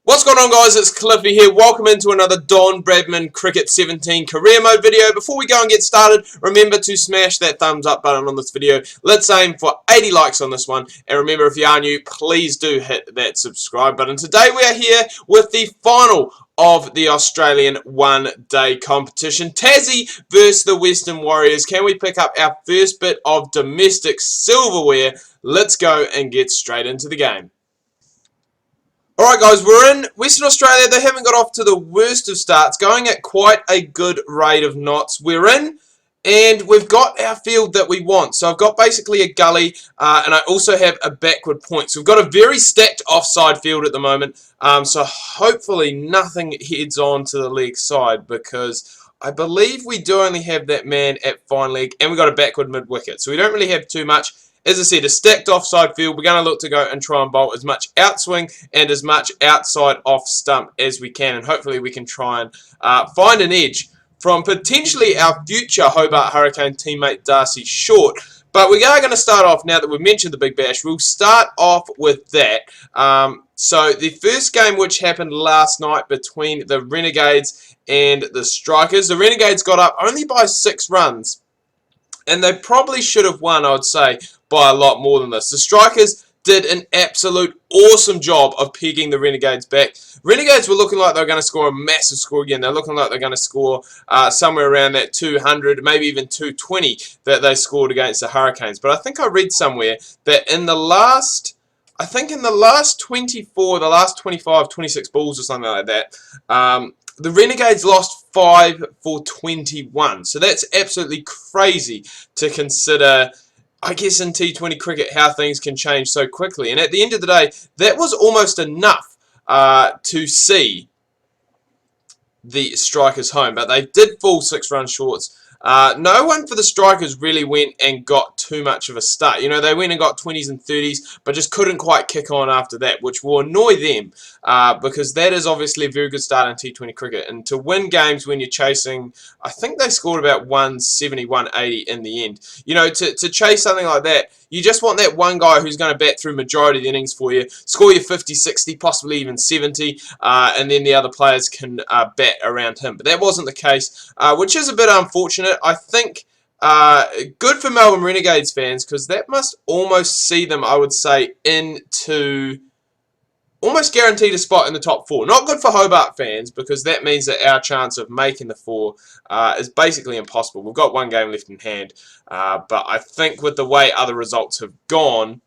What's going on, guys? It's Cliffy here. Welcome into another Don Bradman Cricket 17 career mode video. Before we go and get started, remember to smash that thumbs up button on this video. Let's aim for 80 likes on this one. And remember, if you are new, please do hit that subscribe button. Today we are here with the final of the Australian one-day competition. Tassie versus the Western Warriors. Can we pick up our first bit of domestic silverware? Let's go and get straight into the game. Alright guys, we're in Western Australia. They haven't got off to the worst of starts, going at quite a good rate of knots. We're in, and we've got our field that we want. So I've got basically a gully, and I also have a backward point. So we've got a very stacked offside field at the moment. So hopefully nothing heads on to the leg side, because I believe we do only have that man at fine leg, and we've got a backward mid-wicket. So we don't really have too much. As I said, a stacked offside field. We're going to look to go and try and bowl as much outswing and as much outside off stump as we can. And hopefully we can try and find an edge from potentially our future Hobart Hurricane teammate Darcy Short. But we are going to start off, now that we've mentioned the Big Bash, we'll start off with that. So the first game which happened last night between the Renegades and the Strikers. The Renegades got up only by 6 runs. And they probably should have won, I would say, by a lot more than this. The Strikers did an absolute awesome job of pegging the Renegades back. Renegades were looking like they were going to score a massive score again. They're looking like they're going to score somewhere around that 200, maybe even 220 that they scored against the Hurricanes. But I think I read somewhere that in the last, 24, the last 25, 26 balls or something like that, the Renegades lost 5 for 21. So that's absolutely crazy to consider, I guess, in T20 cricket, how things can change so quickly. And at the end of the day, that was almost enough to see the Strikers home. But they did fall 6 runs shorts. No one for the Strikers really went and got too much of a start. You know, they went and got 20s and 30s, but just couldn't quite kick on after that, which will annoy them because that is obviously a very good start in T20 cricket. And to win games when you're chasing, I think they scored about 170, 180 in the end. You know, to chase something like that, you just want that one guy who's going to bat through majority of the innings for you, score you 50, 60, possibly even 70, and then the other players can bat around him. But that wasn't the case, which is a bit unfortunate. I think good for Melbourne Renegades fans, because that must almost see them, I would say, into almost guaranteed a spot in the top 4. Not good for Hobart fans, because that means that our chance of making the 4 is basically impossible. We've got one game left in hand, but I think with the way other results have gone,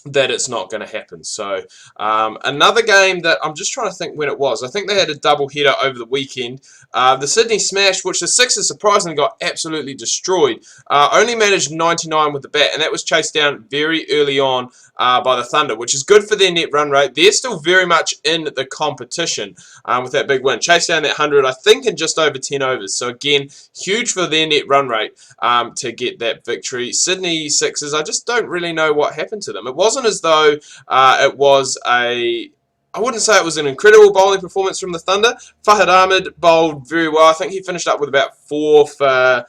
that it's not going to happen. So another game that I'm just trying to think when it was. I think they had a double header over the weekend. The Sydney Smash, which the Sixers surprisingly got absolutely destroyed, only managed 99 with the bat, and that was chased down very early on by the Thunder, which is good for their net run rate. They're still very much in the competition with that big win. Chased down that 100, I think, in just over 10 overs. So again, huge for their net run rate to get that victory. Sydney Sixers, I just don't really know what happened to them. It wasn't as though it was I wouldn't say it was an incredible bowling performance from the Thunder. Fahad Ahmed bowled very well. I think he finished up with about 4 for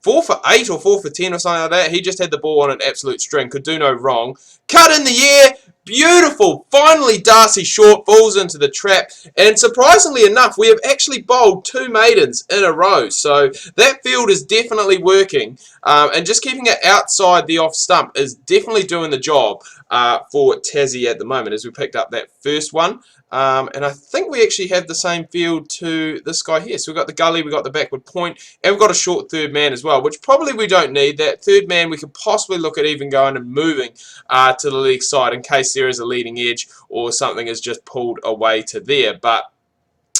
8 or 4 for 10 or something like that. He just had the ball on an absolute string. Could do no wrong. Cut in the air. Beautiful. Finally, Darcy Short falls into the trap. And surprisingly enough, we have actually bowled 2 maidens in a row. So that field is definitely working. And just keeping it outside the off stump is definitely doing the job for Tassie at the moment, as we picked up that first one. And I think we actually have the same field to this guy here. So we've got the gully, we've got the backward point, and we've got a short third man as well, which probably we don't need. That third man we could possibly look at even going and moving to the leg side in case there is a leading edge or something is just pulled away to there. But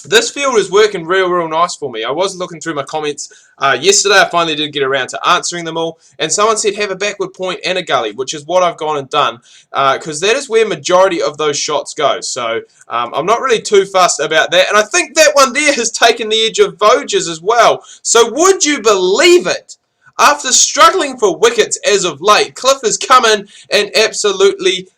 this field is working real nice for me. I was looking through my comments yesterday. I finally did get around to answering them all. And someone said have a backward point and a gully, which is what I've gone and done. Because that is where majority of those shots go. So I'm not really too fussed about that. And I think that one there has taken the edge of Voges as well. So would you believe it? After struggling for wickets as of late, Cliff has come in and absolutely,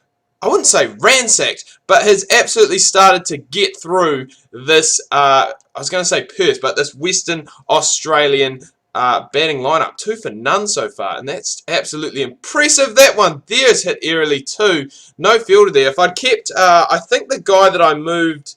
I wouldn't say ransacked, but has absolutely started to get through this, I was going to say Perth, but this Western Australian batting lineup. 2 for none so far, and that's absolutely impressive. That one there's hit airily too. No fielder there. If I'd kept, I think the guy that I moved,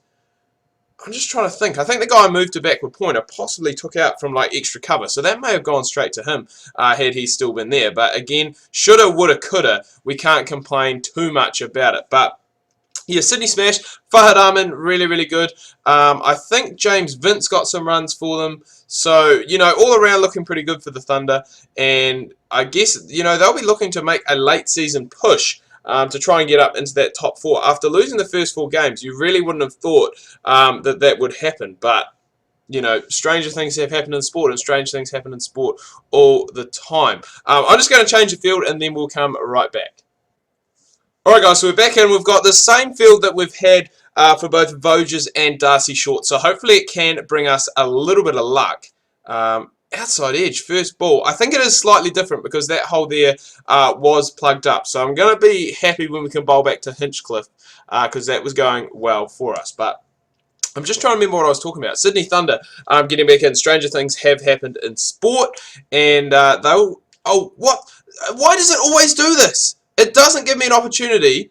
I'm just trying to think. I think the guy I moved to backward point I possibly took out from like extra cover, so that may have gone straight to him had he still been there. But again, shoulda, woulda, coulda. We can't complain too much about it. But yeah, Sydney Smash, Fahad Amin, really, really good. I think James Vince got some runs for them. So, you know, all around looking pretty good for the Thunder. And I guess, you know, they'll be looking to make a late season push to try and get up into that top 4. After losing the first 4 games, you really wouldn't have thought that that would happen. But, you know, stranger things have happened in sport, and strange things happen in sport all the time. I'm just going to change the field, and then we'll come right back. Alright guys, so we're back in. We've got the same field that we've had for both Voges and Darcy Short. So hopefully it can bring us a little bit of luck. Outside edge, first ball. I think it is slightly different because that hole there was plugged up. So I'm going to be happy when we can bowl back to Hinchcliffe because that was going well for us. But I'm just trying to remember what I was talking about. Sydney Thunder getting back in. Stranger things have happened in sport. And they'll... Oh, what? Why does it always do this? It doesn't give me an opportunity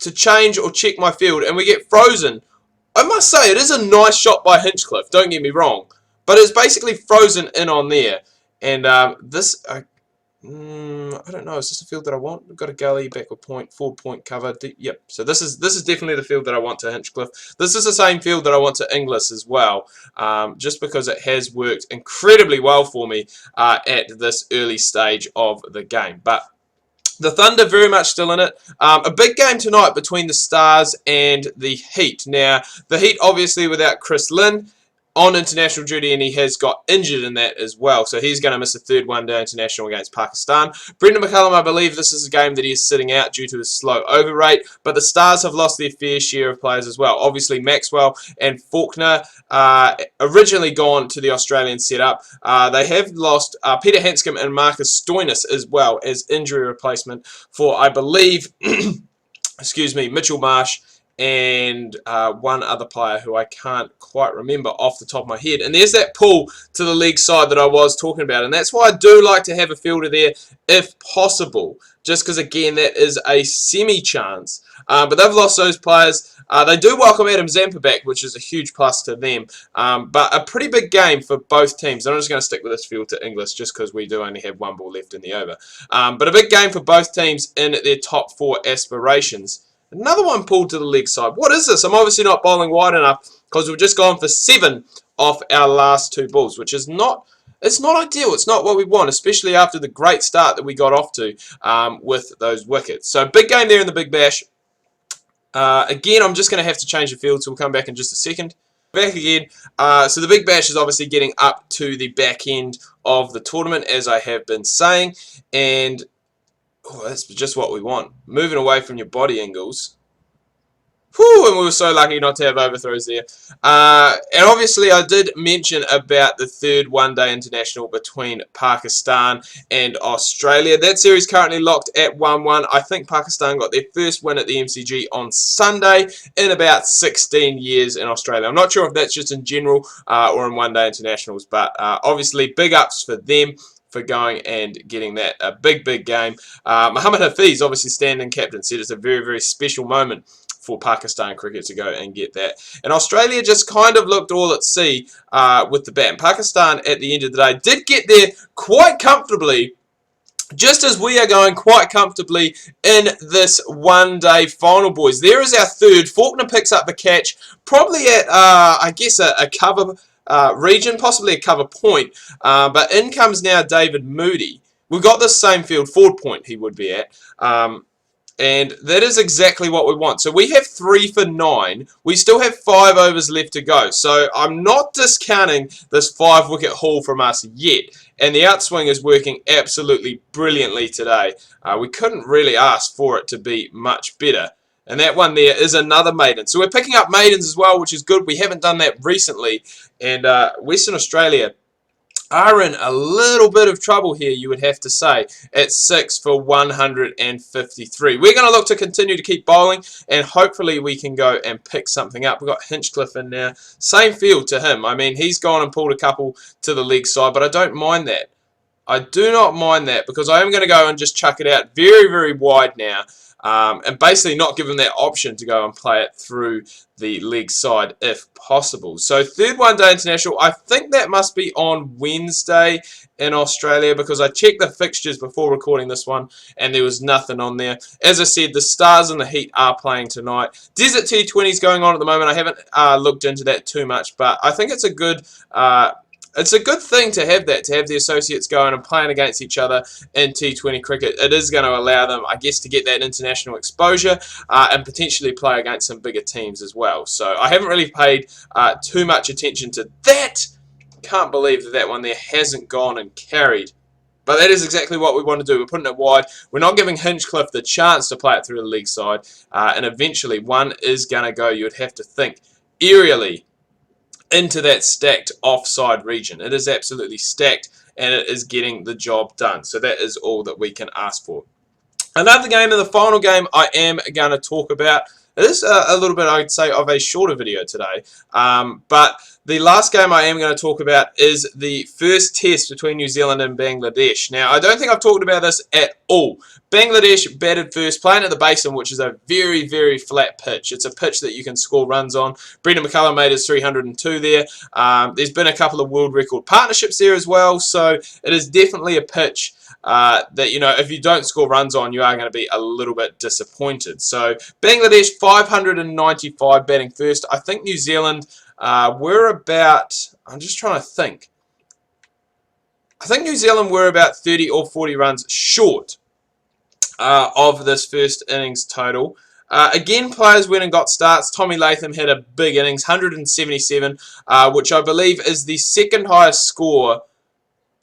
to change or check my field, and we get frozen. I must say, it is a nice shot by Hinchcliffe, don't get me wrong, but it's basically frozen in on there. And this, I don't know, is this the field that I want? We've got a gully, backward point, forward point cover. Yep, so this is definitely the field that I want to Hinchcliffe. This is the same field that I want to Inglis as well, just because it has worked incredibly well for me at this early stage of the game. But the Thunder very much still in it. A big game tonight between the Stars and the Heat. Now, the Heat obviously without Chris Lynn on international duty, and he has got injured in that as well. So he's going to miss a third one-day international against Pakistan. Brendan McCullum, I believe this is a game that he is sitting out due to his slow over rate. But the Stars have lost their fair share of players as well. Obviously, Maxwell and Faulkner originally gone to the Australian setup. They have lost Peter Hanscom and Marcus Stoinis as well as injury replacement for, I believe, excuse me, Mitchell Marsh and one other player who I can't quite remember off the top of my head. And there's that pull to the leg side that I was talking about. And that's why I do like to have a fielder there if possible. Just because, again, that is a semi-chance. But they've lost those players. They do welcome Adam Zampa back, which is a huge plus to them. But a pretty big game for both teams. And I'm just going to stick with this field to Inglis just because we do only have 1 ball left in the over. But a big game for both teams in their top 4 aspirations. Another one pulled to the leg side. What is this? I'm obviously not bowling wide enough because we've just gone for 7 off our last 2 balls, which is not... It's not ideal. It's not what we want, especially after the great start that we got off to with those wickets. So big game there in the Big Bash. Again, I'm just going to have to change the field, so we'll come back in just a second. Back again. So the Big Bash is obviously getting up to the back end of the tournament, as I have been saying. And... oh, that's just what we want. Moving away from your body angles. Whew, and we were so lucky not to have overthrows there. And obviously I did mention about the 3rd one-day international between Pakistan and Australia. That series currently locked at 1-1. I think Pakistan got their first win at the MCG on Sunday in about 16 years in Australia. I'm not sure if that's just in general or in one-day internationals, but obviously big ups for them for going and getting that a big game. Mohammad Hafiz, obviously standing captain, said it's a very, very special moment for Pakistan cricket to go and get that. And Australia just kind of looked all at sea with the bat. And Pakistan, at the end of the day, did get there quite comfortably, just as we are going quite comfortably in this one-day final, boys. There is our 3rd. Faulkner picks up the catch, probably at, I guess, a cover region, possibly a cover point. But in comes now David Moody. We've got the same field, forward point he would be at. And that is exactly what we want. So we have 3 for 9. We still have 5 overs left to go. So I'm not discounting this 5-wicket haul from us yet. And the outswing is working absolutely brilliantly today. We couldn't really ask for it to be much better. And that one there is another maiden. So we're picking up maidens as well, which is good. We haven't done that recently. And Western Australia are in a little bit of trouble here, you would have to say, at 6 for 153. We're going to look to continue to keep bowling, and hopefully we can go and pick something up. We've got Hinchcliffe in now. Same field to him. I mean, he's gone and pulled a couple to the leg side, but I don't mind that. I do not mind that because I am going to go and just chuck it out very, very wide now. And basically not give them that option to go and play it through the leg side if possible. So third one day international, I think that must be on Wednesday in Australia because I checked the fixtures before recording this one and there was nothing on there. As I said, the Stars and the Heat are playing tonight. Desert T20 is going on at the moment. I haven't looked into that too much, but I think it's a good thing to have the associates going and playing against each other in T20 cricket. It is going to allow them, I guess, to get that international exposure and potentially play against some bigger teams as well. So I haven't really paid too much attention to that. Can't believe that that one there hasn't gone and carried. But that is exactly what we want to do. We're putting it wide. We're not giving Hinchcliffe the chance to play it through the leg side. And eventually one is going to go, you would have to think, aerially into that stacked offside region. It is absolutely stacked and it is getting the job done. So that is all that we can ask for. Another game, and the final game I am going to talk about. It is a little bit, I'd say, of a shorter video today. But the last game I am going to talk about is the first test between New Zealand and Bangladesh. Now, I don't think I've talked about this at all. Bangladesh batted first, playing at the Basin, which is a very, very flat pitch. It's a pitch that you can score runs on. Brendan McCullum made his 302 there. There's been a couple of world record partnerships there as well, so it is definitely a pitch that, you know, if you don't score runs on, you are going to be a little bit disappointed. So Bangladesh 595 batting first. I think New Zealand were about, I'm just trying to think. I think New Zealand were about 30 or 40 runs short of this first innings total. Again, players went and got starts. Tommy Latham had a big innings, 177, which I believe is the second highest score.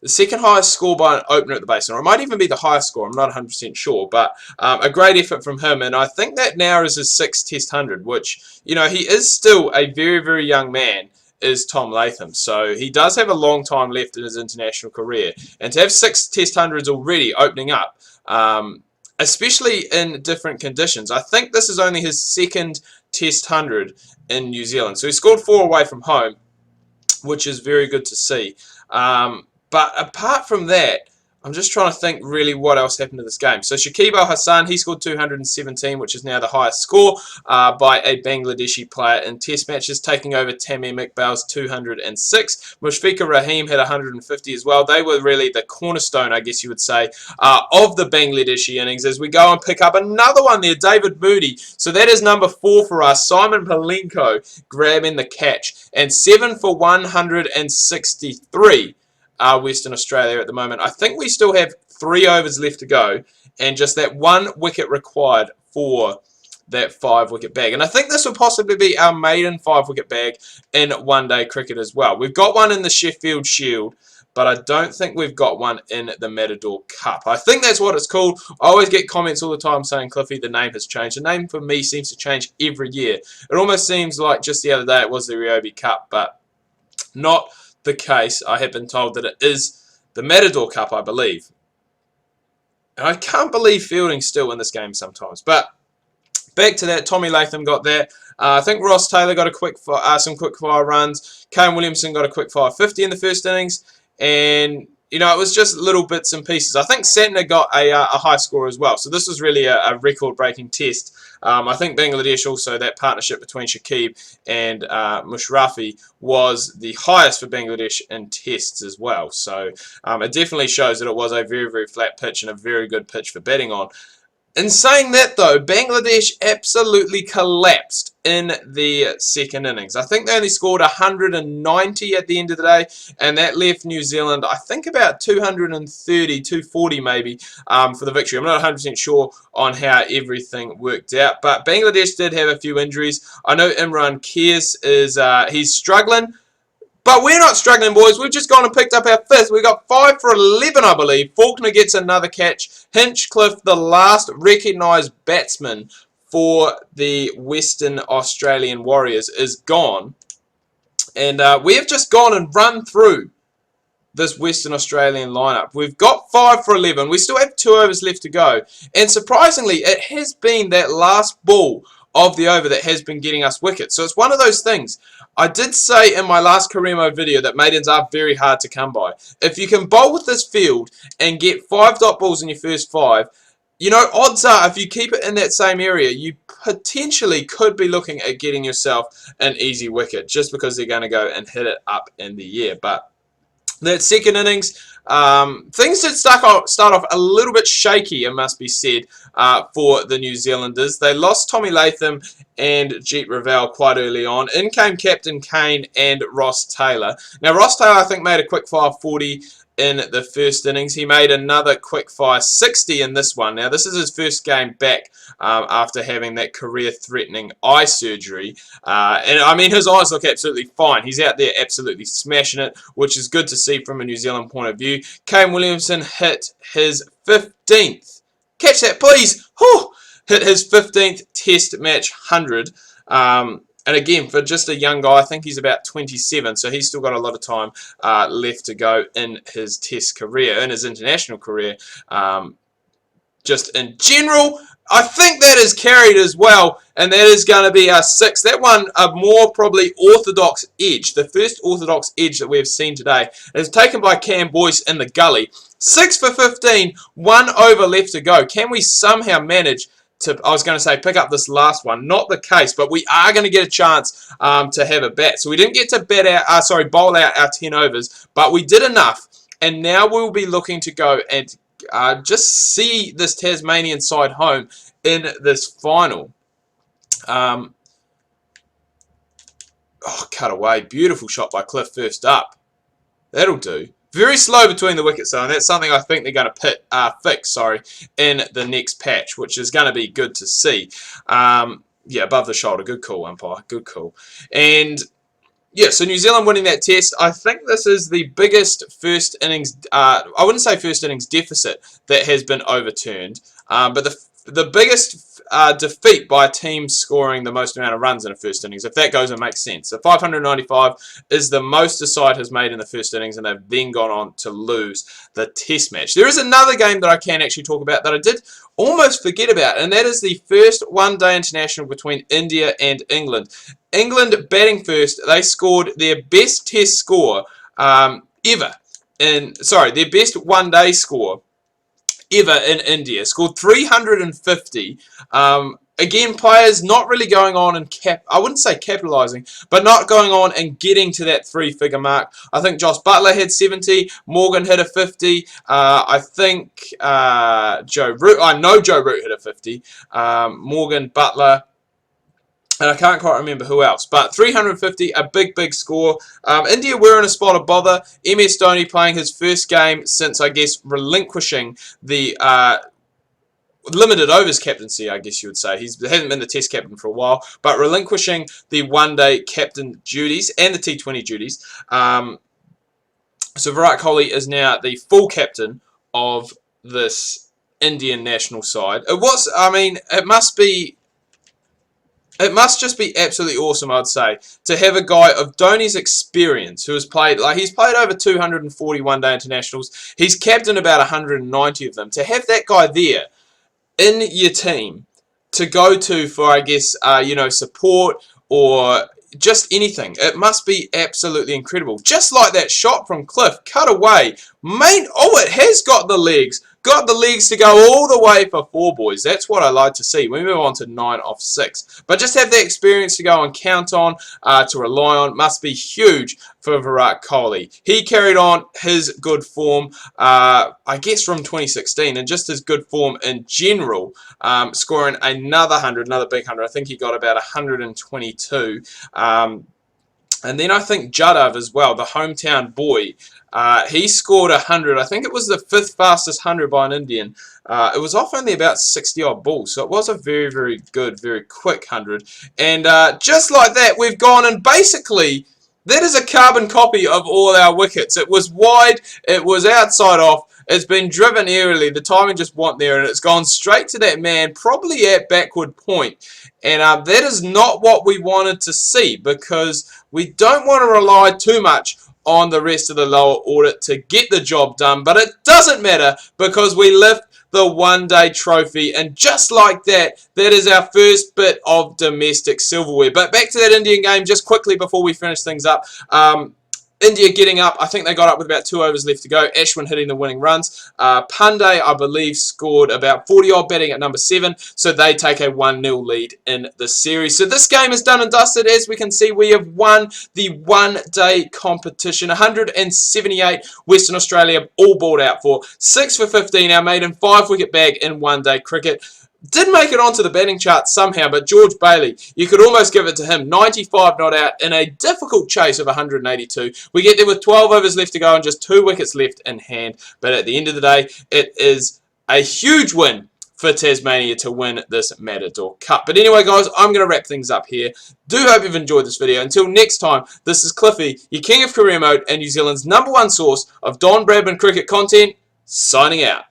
The second highest score by an opener at the Basin, or it might even be the highest score, I'm not 100% sure, but a great effort from him, and I think that now is his 6th Test 100, which, you know, he is still a very, very young man, is Tom Latham, so he does have a long time left in his international career, and to have 6 Test 100s already opening up, especially in different conditions. I think this is only his 2nd Test 100 in New Zealand, so he scored 4 away from home, which is very good to see. But apart from that, I'm just trying to think really what else happened to this game. So Shakib Al Hassan, he scored 217, which is now the highest score by a Bangladeshi player in Test matches, taking over Tamim Iqbal's 206. Mushfiqur Rahim had 150 as well. They were really the cornerstone, I guess you would say, of the Bangladeshi innings. As we go and pick up another one there, David Moody. So that is number 4 for us. Simon Palenko grabbing the catch. And 7 for 163. Western Australia at the moment. I think we still have 3 overs left to go and just that 1 wicket required for that 5-wicket bag. And I think this will possibly be our maiden 5-wicket bag in one-day cricket as well. We've got one in the Sheffield Shield, but I don't think we've got one in the Matador Cup. I think that's what it's called. I always get comments all the time saying, Cliffy, the name has changed. The name for me seems to change every year. It almost seems like just the other day it was the Ryobi Cup, but not the case. I have been told that it is the Matador Cup, I believe. And I can't believe fielding's still in this game sometimes. But back to that, Tommy Latham got that. I think Ross Taylor got a some quick fire runs. Kane Williamson got a quick fire 50 in the first innings. And, you know, it was just little bits and pieces. I think Santner got a high score as well. So this was really a record-breaking test. I think Bangladesh also, that partnership between Shakib and Mushrafi was the highest for Bangladesh in tests as well. So it definitely shows that it was a very, very flat pitch and a very good pitch for batting on. In saying that, though, Bangladesh absolutely collapsed in the second innings. I think they only scored 190 at the end of the day, and that left New Zealand, I think, about 230, 240 maybe, for the victory. I'm not 100% sure on how everything worked out, but Bangladesh did have a few injuries. I know Imran Kears is he's struggling. But we're not struggling, boys. We've just gone and picked up our 5th. We got 5 for 11, I believe. Faulkner gets another catch. Hinchcliffe, the last recognised batsman for the Western Australian Warriors, is gone. And we have just gone and run through this Western Australian lineup. We've got 5 for 11. We still have 2 overs left to go. And surprisingly, it has been that last ball of the over that has been getting us wickets. So it's one of those things. I did say in my last career mode video that maidens are very hard to come by. If you can bowl with this field and get 5 dot balls in your first 5, you know, odds are if you keep it in that same area, you potentially could be looking at getting yourself an easy wicket just because they're going to go and hit it up in the air. But that second innings, things did start off a little bit shaky, it must be said, for the New Zealanders. They lost Tommy Latham and Jeet Raval quite early on. In came Captain Kane and Ross Taylor. Now, Ross Taylor, I think, made a quick fire 40 in the first innings. He made another quick fire 60 in this one. Now, this is his first game back after having that career-threatening eye surgery. And, I mean, his eyes look absolutely fine. He's out there absolutely smashing it, which is good to see from a New Zealand point of view. Kane Williamson hit his 15th. Catch that, please. Whew! Hit his 15th Test match 100. And again, for just a young guy, I think he's about 27, so he's still got a lot of time left to go in his Test career, in his international career. Just in general, I think that is carried as well, and that is going to be our 6th. That one, a more probably orthodox edge, the first orthodox edge that we have seen today, is taken by Cam Boyce in the gully. 6 for 15, 1 over left to go. Can we somehow manage to, I was going to say, pick up this last one? Not the case, but we are going to get a chance to have a bat. So we didn't get to bowl out our 10 overs, but we did enough, and now we'll be looking to go and just see this Tasmanian side home in this final. Oh, cut away. Beautiful shot by Cliff first up. That'll do. Very slow between the wickets, though, and that's something I think they're going to fix in the next patch, which is going to be good to see. Yeah, above the shoulder. Good call, umpire. Good call. And yeah, so New Zealand winning that test. I think this is the biggest first innings, I wouldn't say first innings deficit that has been overturned, but the biggest defeat by a team scoring the most amount of runs in a first innings, if that goes and makes sense. So 595 is the most the side has made in the first innings, and they've then gone on to lose the test match. There is another game that I can actually talk about that I did almost forget about, and that is the first one-day international between India and England. England batting first. They scored their best test score ever. Their best one-day score ever in India. Scored 350. Again, players not really going on and I wouldn't say capitalising, but not going on and getting to that 3-figure mark. I think Josh Buttler had 70. Morgan hit a 50. I think Joe Root. I know Joe Root hit a 50. Morgan, Buttler, and I can't quite remember who else. But 350, a big, big score. India were in a spot of bother. MS Dhoni playing his first game since, I guess, relinquishing the limited overs captaincy, I guess you would say. He hasn't been the test captain for a while, but relinquishing the one-day captain duties and the T20 duties. So Virat Kohli is now the full captain of this Indian national side. It must just be absolutely awesome, I'd say, to have a guy of Dhoni's experience who has played, he's played over 240 one-day internationals. He's captained about 190 of them. To have that guy there in your team to go to for, I guess, support or just anything, it must be absolutely incredible. Just like that shot from Cliff, cut away. It has got the legs. Got the legs to go all the way for 4, boys. That's what I like to see. We move on to 9 off 6. But just have the experience to go and count on, to rely on, must be huge for Virat Kohli. He carried on his good form, I guess, from 2016, and just his good form in general, scoring another 100, another big 100. I think he got about 122. And then I think Jadav as well, the hometown boy, he scored 100. I think it was the 5th fastest 100 by an Indian. It was off only about 60-odd balls, so it was a very, very good, very quick 100. And just like that, we've gone and basically, that is a carbon copy of all our wickets. It was wide, it was outside off, it's been driven aerially, the timing just wasn't there, and it's gone straight to that man, probably at backward point. And that is not what we wanted to see, because we don't want to rely too much on the rest of the lower order to get the job done. But it doesn't matter because we lift the one-day trophy, and just like that, that is our first bit of domestic silverware. But back to that Indian game just quickly before we finish things up. India getting up. I think they got up with about 2 overs left to go. Ashwin hitting the winning runs. Pandey, I believe, scored about 40-odd batting at number 7. So they take a 1-0 lead in the series. So this game is done and dusted. As we can see, we have won the one-day competition. 178 Western Australia all balled out for. 6 for 15, our maiden 5-wicket bag in one-day cricket. Did make it onto the batting chart somehow, but George Bailey, you could almost give it to him. 95 not out in a difficult chase of 182. We get there with 12 overs left to go and just 2 wickets left in hand. But at the end of the day, it is a huge win for Tasmania to win this Matador Cup. But anyway, guys, I'm going to wrap things up here. Do hope you've enjoyed this video. Until next time, this is Cliffy, your King of Career Mode and New Zealand's #1 source of Don Bradman Cricket content, signing out.